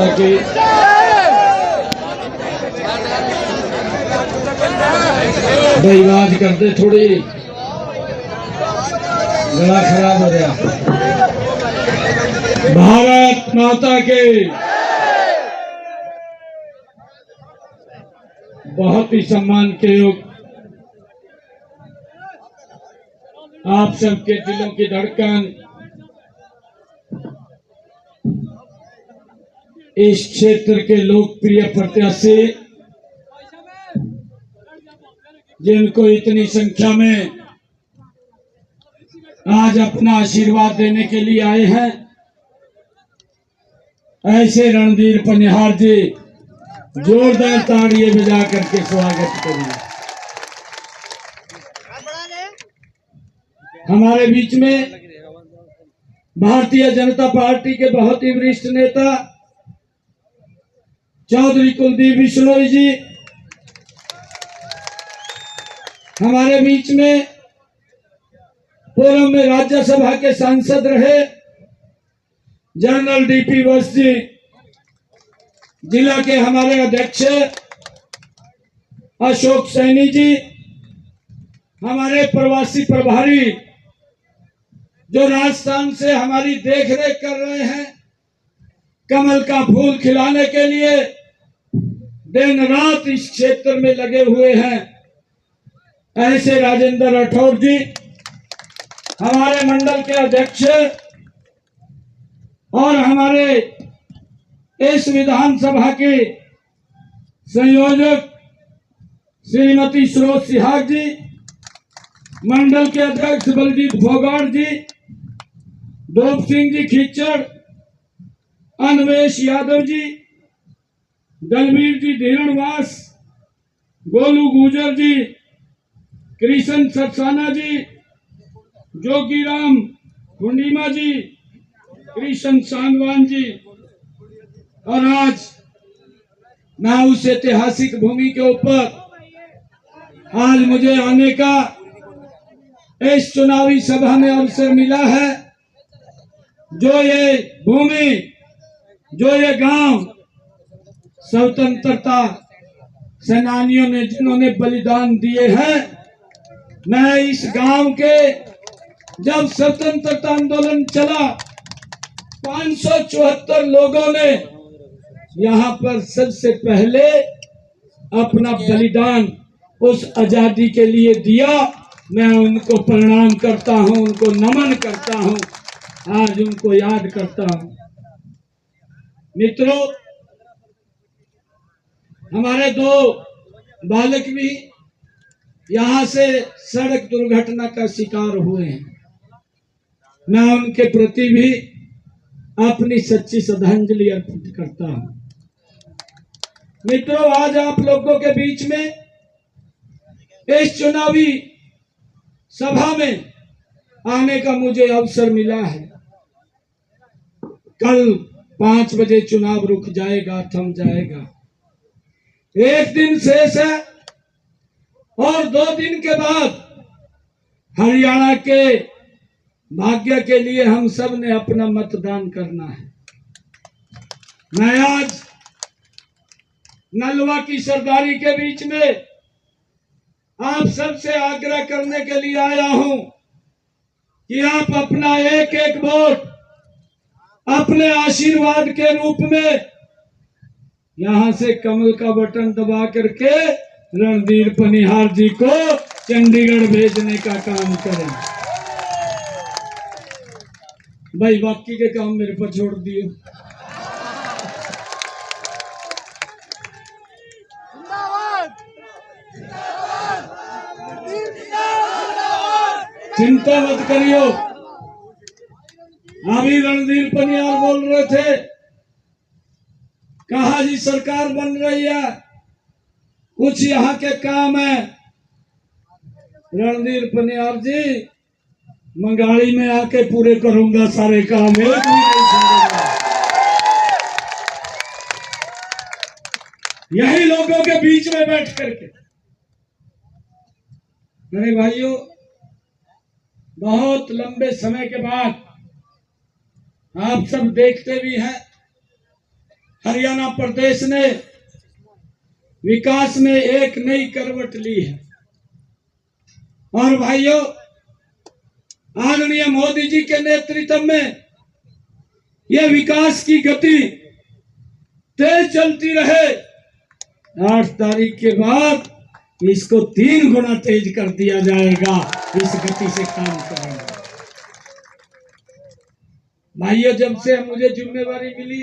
माता की। भाई बात करते थोड़ी गला खराब हो गया। भारत माता के। बहुत ही सम्मान के योग आप सबके दिलों की धड़कन इस क्षेत्र के लोकप्रिय प्रत्याशी जिनको इतनी संख्या में आज अपना आशीर्वाद देने के लिए आए हैं, ऐसे रणधीर पनिहार जी जोरदार ताड़ियां बजा करके स्वागत करिए। हमारे बीच में भारतीय जनता पार्टी के बहुत ही वरिष्ठ नेता चौधरी कुलदीप बिश्नोई जी, हमारे बीच में पूर्व में राज्यसभा के सांसद रहे जनरल डीपी वत्स जी, जिला के हमारे अध्यक्ष अशोक सैनी जी, हमारे प्रवासी प्रभारी जो राजस्थान से हमारी देखरेख कर रहे हैं, कमल का फूल खिलाने के लिए दिन रात इस क्षेत्र में लगे हुए हैं, ऐसे राजेंद्र राठौर जी, हमारे मंडल के अध्यक्ष और हमारे इस विधानसभा के संयोजक श्रीमती सरोज सिहाग जी, मंडल के अध्यक्ष बलजीत फोगाट जी, ध्रुव सिंह जी खिच्चर, अन्वेश यादव जी, दलवीर जी धीरणवास, गोलू गुजर जी, कृष्ण सक्सेना जी, जोगीराम कुंडीमा जी, कृष्ण सांगवान जी, और आज मैं उस ऐतिहासिक भूमि के ऊपर आज मुझे आने का इस चुनावी सभा में अवसर मिला है। जो ये भूमि, जो ये गांव स्वतंत्रता सेनानियों ने जिन्होंने बलिदान दिए हैं, मैं इस गांव के जब स्वतंत्रता आंदोलन चला 574 लोगों ने यहाँ पर सबसे पहले अपना बलिदान उस आजादी के लिए दिया। मैं उनको प्रणाम करता हूं, उनको नमन करता हूं, आज उनको याद करता हूं। मित्रों, हमारे दो बालक भी यहाँ से सड़क दुर्घटना का शिकार हुए हैं। मैं उनके प्रति भी अपनी सच्ची श्रद्धांजलि अर्पित करता हूं। मित्रों, आज आप लोगों के बीच में इस चुनावी सभा में आने का मुझे अवसर मिला है। कल 5 बजे चुनाव रुक जाएगा, थम जाएगा। एक दिन शेष है और 2 दिन के बाद हरियाणा के भाग्य के लिए हम सब ने अपना मतदान करना है। मैं आज नलवा की सरदारी के बीच में आप सबसे आग्रह करने के लिए आया हूं कि आप अपना एक एक वोट अपने आशीर्वाद के रूप में यहां से कमल का बटन दबा करके रणधीर पनिहार जी को चंडीगढ़ भेजने का काम करें। भाई बाकी के काम मेरे पर छोड़ दिए। चिंता मत करियो। अभी रणधीर पनिहार बोल रहे थे, कहा जी सरकार बन रही है, कुछ यहाँ के काम है। रणधीर पनिहार जी, मंगाड़ी में आके पूरे करूंगा सारे काम, एक भी नहीं छोड़ूंगा। यही लोगों के बीच में बैठ करके। मेरे भाइयों, बहुत लंबे समय के बाद आप सब देखते भी हैं हरियाणा प्रदेश ने विकास में एक नई करवट ली है। और भाइयों, आदरणीय मोदी जी के नेतृत्व में यह विकास की गति तेज चलती रहे। 8 तारीख के बाद इसको 3 गुना तेज कर दिया जाएगा। इस गति से काम करेंगे। भाइयों, जब से मुझे जिम्मेवारी मिली,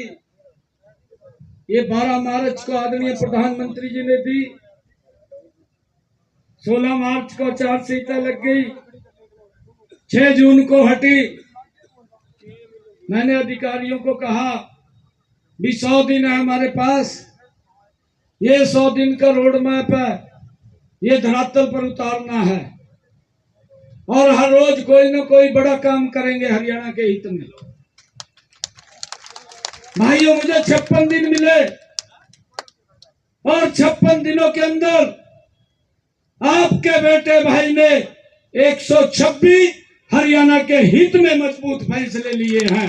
ये 12 मार्च को आदरणीय प्रधानमंत्री जी ने दी, 16 मार्च को चार्जशीट लग गई, 6 जून को हटी। मैंने अधिकारियों को कहा भी 100 दिन है हमारे पास, ये 100 दिन का रोड मैप है, ये धरातल पर उतारना है और हर रोज कोई ना कोई बड़ा काम करेंगे हरियाणा के हित में। भाइयों, मुझे 56 दिन मिले और 56 दिनों के अंदर आपके बेटे भाई ने 126 हरियाणा के हित में मजबूत फैसले लिए हैं।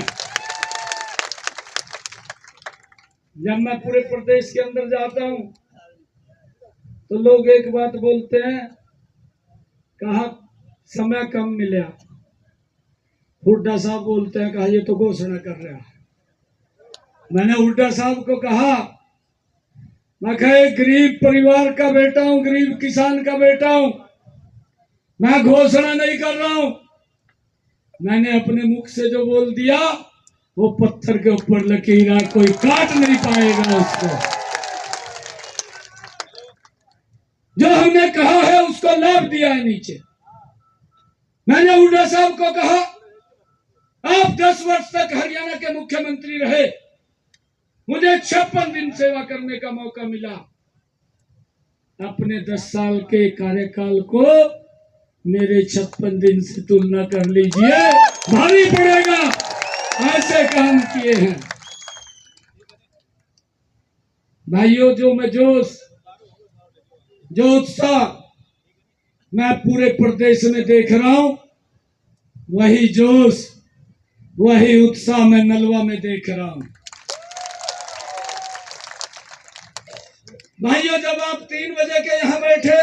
जब मैं पूरे प्रदेश के अंदर जाता हूं तो लोग एक बात बोलते हैं, कहा समय कम मिला। हुड्डा साहब बोलते हैं, कहा ये तो घोषणा कर रहा है। मैंने हुड्डा साहब को कहा, मैं एक गरीब परिवार का बेटा हूं, गरीब किसान का बेटा हूं, मैं घोषणा नहीं कर रहा हूं। मैंने अपने मुख से जो बोल दिया वो पत्थर के ऊपर लकीर है, कोई काट नहीं पाएगा उसको। जो हमने कहा है उसको लाभ दिया है नीचे। मैंने हुड्डा साहब को कहा, आप 10 वर्ष तक हरियाणा के मुख्यमंत्री रहे, मुझे 56 दिन सेवा करने का मौका मिला। अपने 10 साल के कार्यकाल को मेरे 56 दिन से तुलना कर लीजिए, भारी पड़ेगा। ऐसे काम किए हैं भाइयों। जो मैं जोश, जो उत्साह मैं पूरे प्रदेश में देख रहा हूं, वही जोश, वही उत्साह मैं नलवा में देख रहा हूं। भाइयों, जब आप 3 बजे के यहाँ बैठे,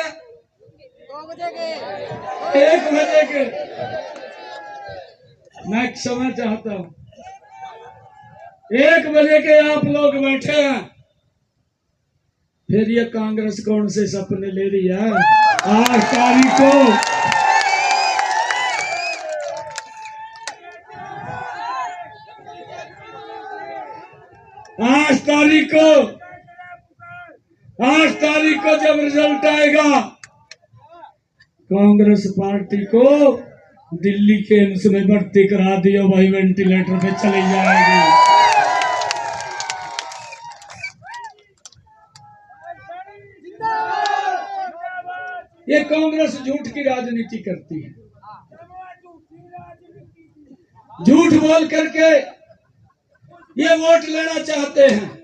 1 बजे के, मैं क्षमा चाहता हूं, 1 बजे के आप लोग बैठे हैं, फिर ये कांग्रेस कौन से सपने ले रही है? 8 तारीख को 8 तारीख को जब रिजल्ट आएगा, कांग्रेस पार्टी को दिल्ली के एम्स में भर्ती करा दियो भाई, वेंटिलेटर पे चली जाएगी। ये कांग्रेस झूठ की राजनीति करती है, झूठ बोल करके ये वोट लेना चाहते हैं।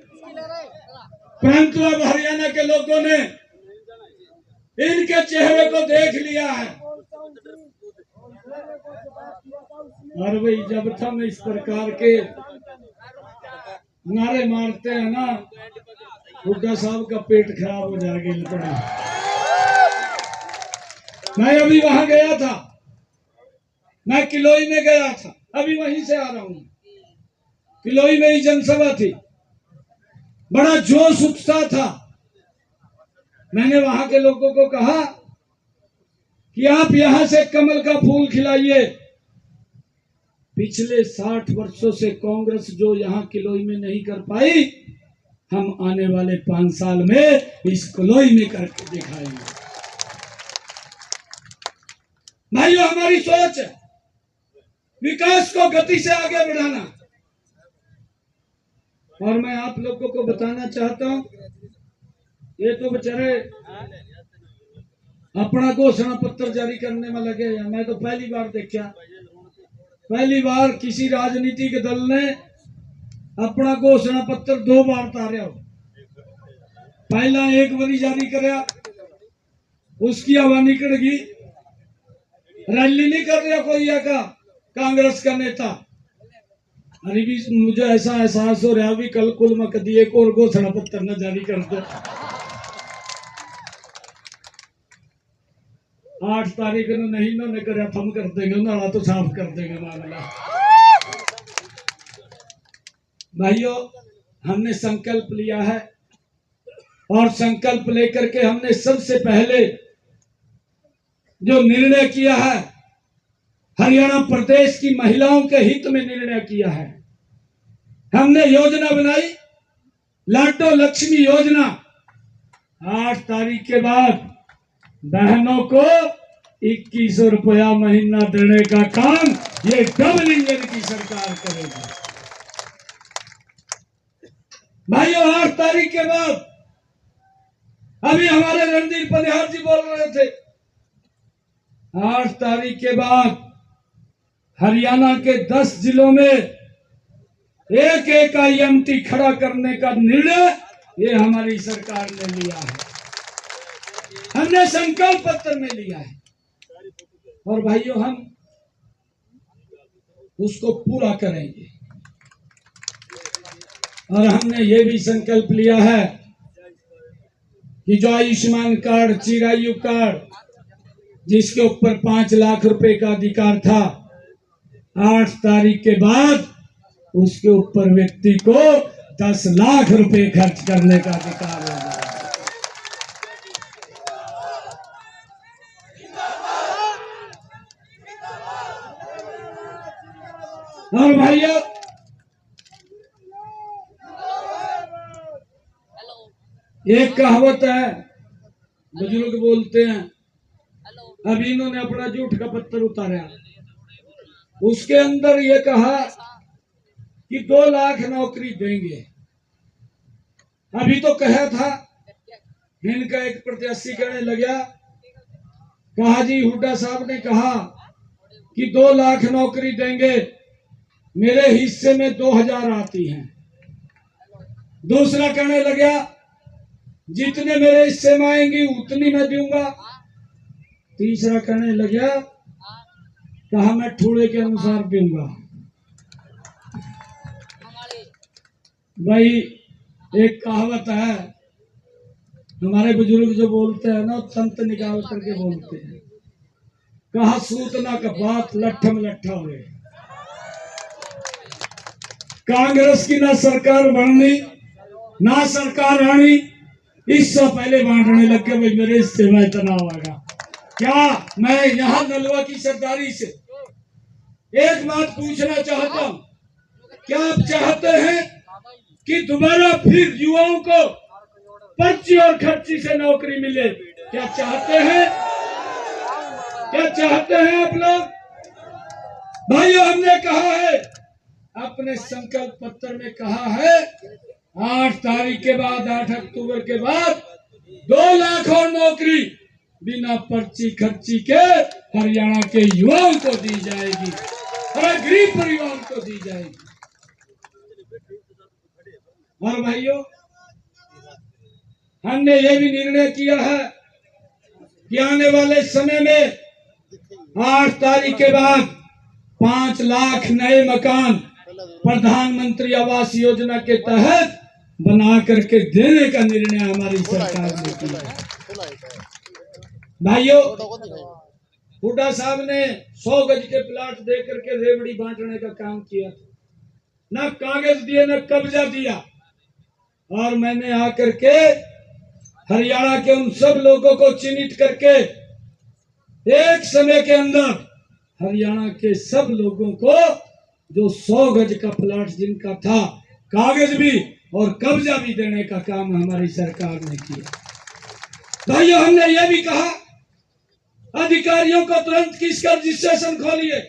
परंतु अब हरियाणा के लोगों ने इनके चेहरे को देख लिया है। और भाई, जब हम इस प्रकार के नारे मारते हैं ना, हुड्डा साहब का पेट खराब हो जाएगा। मैं अभी वहां गया था, मैं किलोई में गया था, अभी वहीं से आ रहा हूं। किलोई में ही जनसभा थी, बड़ा जोश उत्साह था। मैंने वहां के लोगों को कहा कि आप यहां से कमल का फूल खिलाइए। पिछले 60 वर्षों से कांग्रेस जो यहां किलोई में नहीं कर पाई, हम आने वाले 5 साल में इस किलोई में करके दिखाएंगे। भाइयों, हमारी सोच है विकास को गति से आगे बढ़ाना। और मैं आप लोगों को बताना चाहता हूं, ये तो बेचारे अपना घोषणा पत्र जारी करने में लगे हैं। मैं तो पहली बार देखा, पहली बार किसी राजनीतिक दल ने अपना घोषणा पत्र 2 बार तारा हो। पहला एक बारी जारी कराया, उसकी हवा निकल गई, रैली नहीं कर रहा कोई का कांग्रेस का नेता, अरे भी मुझे ऐसा एहसास हो रहा भी कल कुल मक दिए को और घोषणा पत्र न जारी कर दो। 8 तारीख को नहीं इन्होंने करा, हम कर देंगे, नाला तो साफ कर देंगे मामला। भाइयों, हमने संकल्प लिया है और संकल्प लेकर के हमने सबसे पहले जो निर्णय किया है, हरियाणा प्रदेश की महिलाओं के हित में निर्णय किया है। हमने योजना बनाई, लाडो लक्ष्मी योजना। 8 तारीख के बाद बहनों को 2100 रुपया महीना देने का काम ये डबल इंजन की सरकार करेगी। भाइयों, 8 तारीख के बाद अभी हमारे रणदीप पनिहार जी बोल रहे थे, 8 तारीख के बाद हरियाणा के 10 जिलों में एक IMT खड़ा करने का निर्णय ये हमारी सरकार ने लिया है, हमने संकल्प पत्र में लिया है। और भाइयों, हम उसको पूरा करेंगे। और हमने ये भी संकल्प लिया है कि जो आयुष्मान कार्ड, चिरायु कार्ड, जिसके ऊपर 5 लाख रुपए का अधिकार था, 8 तारीख के बाद उसके ऊपर व्यक्ति को 10 लाख रुपए खर्च करने का अधिकार होगा। और भाइयों, एक कहावत है, बुजुर्ग बोलते हैं, अभी इन्होंने अपना झूठ का पत्थर उतारा, उसके अंदर ये कहा कि 2 लाख नौकरी देंगे। अभी तो कहा था, इनका एक प्रत्याशी कहने लगा, कहा जी हुड्डा साहब ने कहा कि 2 लाख नौकरी देंगे, मेरे हिस्से में 2000 आती हैं। दूसरा कहने लगा, जितने मेरे हिस्से में आएंगी उतनी मैं दूंगा। तीसरा कहने लगा, कहा मैं ठूड़े के अनुसार दूंगा। भाई, एक कहावत है, हमारे बुजुर्ग जो बोलते हैं ना, तंत निकाल करके बोलते हैं, कहा सूतना का बात लट्ठम लट्ठा हुए। कांग्रेस की ना सरकार बननी ना सरकार आनी, इससे पहले बांटने लग गए, भाई मेरे हिस्से में इतना होगा। क्या मैं यहाँ नलवा की सरदारी से एक बात पूछना चाहता हूँ, क्या आप चाहते हैं कि दोबारा फिर युवाओं को पर्ची और खर्ची से नौकरी मिले? क्या चाहते हैं? क्या चाहते हैं आप लोग? भाइयों, हमने कहा है, अपने संकल्प पत्र में कहा है, 8 तारीख के बाद, 8 अक्टूबर के बाद 2 लाख और नौकरी बिना पर्ची खर्ची के हरियाणा के युवाओं को दी जाएगी और गरीब परिवार को दी जाएगी। और भाइयों, हमने ये भी निर्णय किया है कि आने वाले समय में 8 तारीख के बाद 5 लाख नए मकान प्रधानमंत्री आवास योजना के तहत बना करके देने का निर्णय हमारी सरकार ने किया है। भाइयों, हुड्डा साहब ने 100 गज के प्लाट दे करके रेवड़ी बांटने का काम किया, ना कागज दिए ना कब्जा दिया। और मैंने आकर के हरियाणा के उन सब लोगों को चिन्हित करके एक समय के अंदर हरियाणा के सब लोगों को जो 100 गज का प्लाट जिनका था, कागज भी और कब्जा भी देने का काम हमारी सरकार ने किया। भाइयों, हमने ये भी कहा, अधिकारियों को तुरंत किसका रजिस्ट्रेशन खोलिए,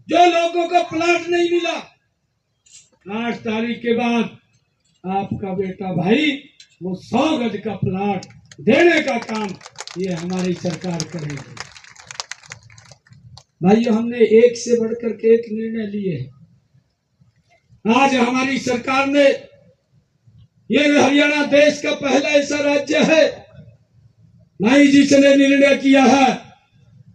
जो लोगों को प्लाट नहीं मिला, 8 तारीख के बाद आपका बेटा भाई वो 100 गज का प्लाट देने का काम ये हमारी सरकार करेगी। भाइयों, हमने एक से बढ़कर के एक निर्णय लिए हैं। आज हमारी सरकार ने, ये हरियाणा देश का पहला ऐसा राज्य है नहीं जिसने निर्णय किया है,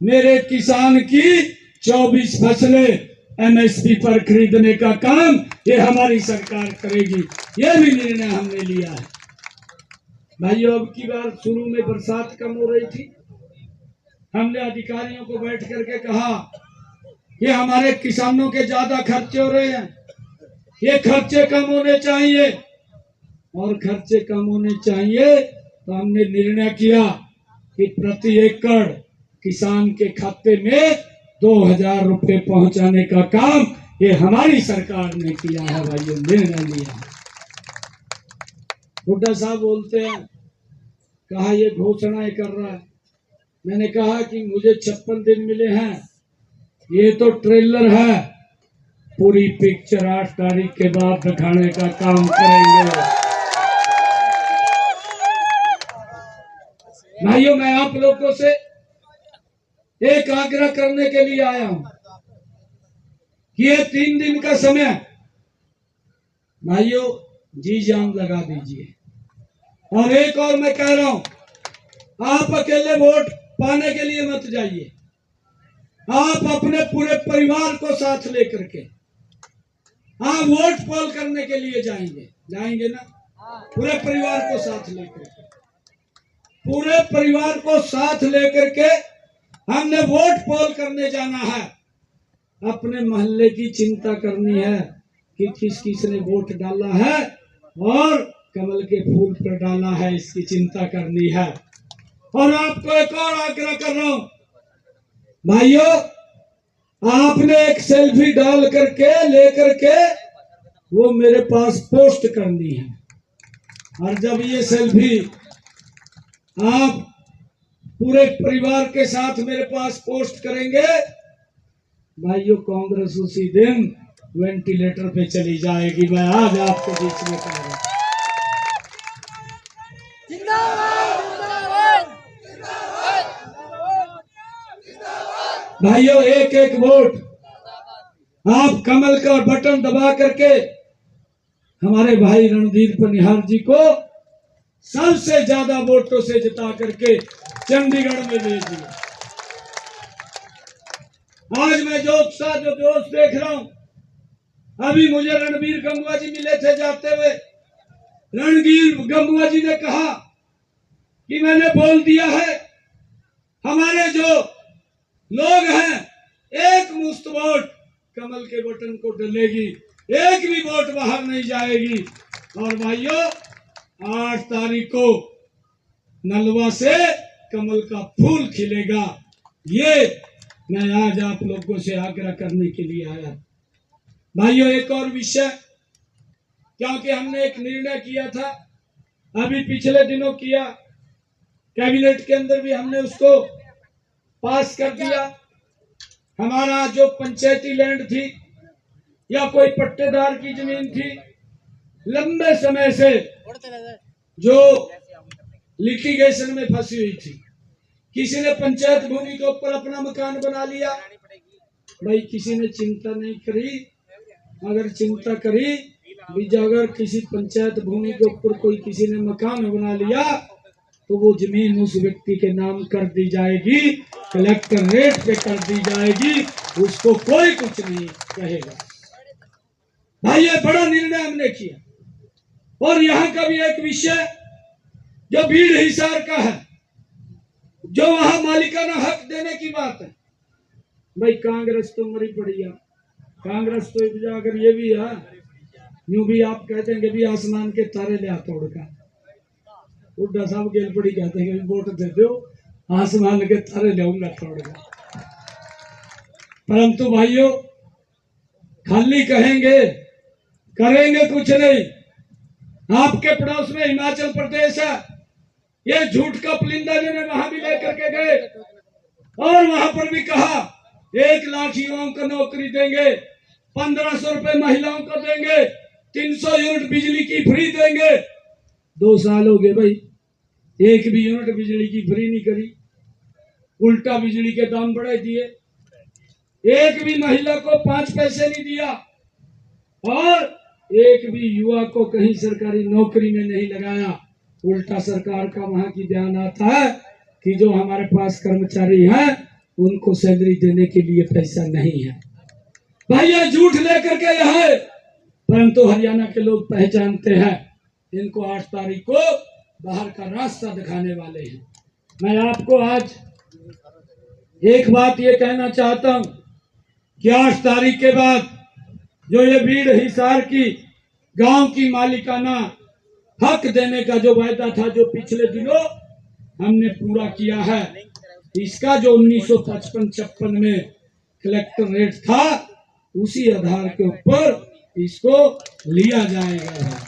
मेरे किसान की 24 फसलें एमएसपी पर खरीदने का काम ये हमारी सरकार करेगी। ये भी निर्णय हमने लिया है। भाइयों, अब की बार शुरू में बरसात कम हो रही थी, हमने अधिकारियों को बैठ करके कहा कि हमारे किसानों के ज्यादा खर्चे हो रहे हैं, ये खर्चे कम होने चाहिए। और खर्चे कम होने चाहिए तो हमने निर्णय किया कि प्रति एकड़ किसान के खाते में 2000 रुपए पहुंचाने का काम ये हमारी सरकार ने किया है। भाइयों, निर्णय लिया। हुड्डा साहब बोलते हैं, कहा ये घोषणाएं कर रहा है। मैंने कहा कि मुझे 56 दिन मिले हैं, ये तो ट्रेलर है, पूरी पिक्चर 8 तारीख के बाद दिखाने का काम करेंगे। भाइयों, मैं आप लोगों से एक आग्रह करने के लिए आया हूं कि ये 3 दिन का समय भाइयों जी जान लगा दीजिए। और एक और मैं कह रहा हूं, आप अकेले वोट पाने के लिए मत जाइए, आप अपने पूरे परिवार को साथ लेकर के आप वोट पोल करने के लिए जाएंगे ना? पूरे परिवार को साथ लेकर के, पूरे परिवार को साथ लेकर के हमने वोट पोल करने जाना है। अपने मोहल्ले की चिंता करनी है कि किस किस ने वोट डाला है और कमल के फूल पर डाला है, इसकी चिंता करनी है। और आपको एक और आग्रह कर रहा हूं भाइयों, आपने एक सेल्फी डाल करके लेकर के वो मेरे पास पोस्ट करनी है। और जब ये सेल्फी आप पूरे परिवार के साथ मेरे पास पोस्ट करेंगे भाइयों, कांग्रेस उसी दिन वेंटिलेटर पे चली जाएगी। मैं आज आपको बीच में कह रहा हूं। भाइयों, एक एक वोट आप कमल का बटन दबा करके हमारे भाई रणधीर पनिहार जी को सबसे ज्यादा वोटों से जिता करके चंडीगढ़ में भेज दिया। आज मैं जो उत्साह जो जोश देख रहा हूं, अभी मुझे रणबीर गंगवा जी मिले थे जाते हुए। रणबीर गंगवा जी ने कहा कि मैंने बोल दिया है, हमारे जो लोग हैं एक मुश्त वोट कमल के बटन को डलेगी, एक भी वोट बाहर नहीं जाएगी। और भाइयों, 8 तारीख को नलवा से कमल का फूल खिलेगा। ये मैं आज आप लोगों से आग्रह करने के लिए आया। भाइयों, एक और विषय, क्योंकि हमने एक निर्णय किया था, अभी पिछले दिनों किया, कैबिनेट के अंदर भी हमने उसको पास कर दिया। हमारा जो पंचायती लैंड थी या कोई पट्टेदार की जमीन थी, लंबे समय से जो लिटिगेशन में फंसी हुई थी, किसी ने पंचायत भूमि के ऊपर अपना मकान बना लिया, भाई किसी ने चिंता नहीं करी। अगर चिंता करी भी, अगर किसी पंचायत भूमि के ऊपर कोई किसी ने मकान बना लिया तो वो जमीन उस व्यक्ति के नाम कर दी जाएगी, कलेक्टर रेट पे कर दी जाएगी, उसको कोई कुछ नहीं कहेगा। भाई, ये बड़ा निर्णय हमने किया। और यहाँ का भी एक विषय जो भीड़ हिसार का है, जो वहां मालिकाना हक देने की बात है। भाई, कांग्रेस तो मरी पड़ी है, कांग्रेस तो अगर ये भी है, यूं भी आप कहते हैं कि भी आसमान के तारे ले तोड़कर, हुड्डा साहब गेल पड़ी कहते हैं कि वोट दे दो, आसमान के तारे ले तोड़कर। परंतु भाइयों, खाली कहेंगे, करेंगे कुछ नहीं। आपके पड़ोस में हिमाचल प्रदेश है, ये झूठ का पुलिंदा ने वहां भी लेकर के गए और वहां पर भी कहा 1 लाख युवाओं को नौकरी देंगे, 1500 रुपए महिलाओं को देंगे, 300 यूनिट बिजली की फ्री देंगे। 2 साल हो गए भाई, एक भी यूनिट बिजली की फ्री नहीं करी, उल्टा बिजली के दाम बढ़ा दिए, एक भी महिला को 5 पैसे नहीं दिया और एक भी युवा को कहीं सरकारी नौकरी में नहीं लगाया। उल्टा सरकार का वहां की ध्यान आता है कि जो हमारे पास कर्मचारी हैं उनको सैलरी देने के लिए पैसा नहीं है। भैया झूठ लेकर के है, परंतु हरियाणा के लोग पहचानते हैं इनको 8 तारीख को बाहर का रास्ता दिखाने वाले हैं। मैं आपको आज एक बात ये कहना चाहता हूं कि 8 तारीख के बाद जो ये भीड़ हिसार की गांव की मालिकाना हक देने का जो वायदा था, जो पिछले दिनों हमने पूरा किया है, इसका जो 1955-56 में कलेक्टर रेट था, उसी आधार के ऊपर इसको लिया जाएगा।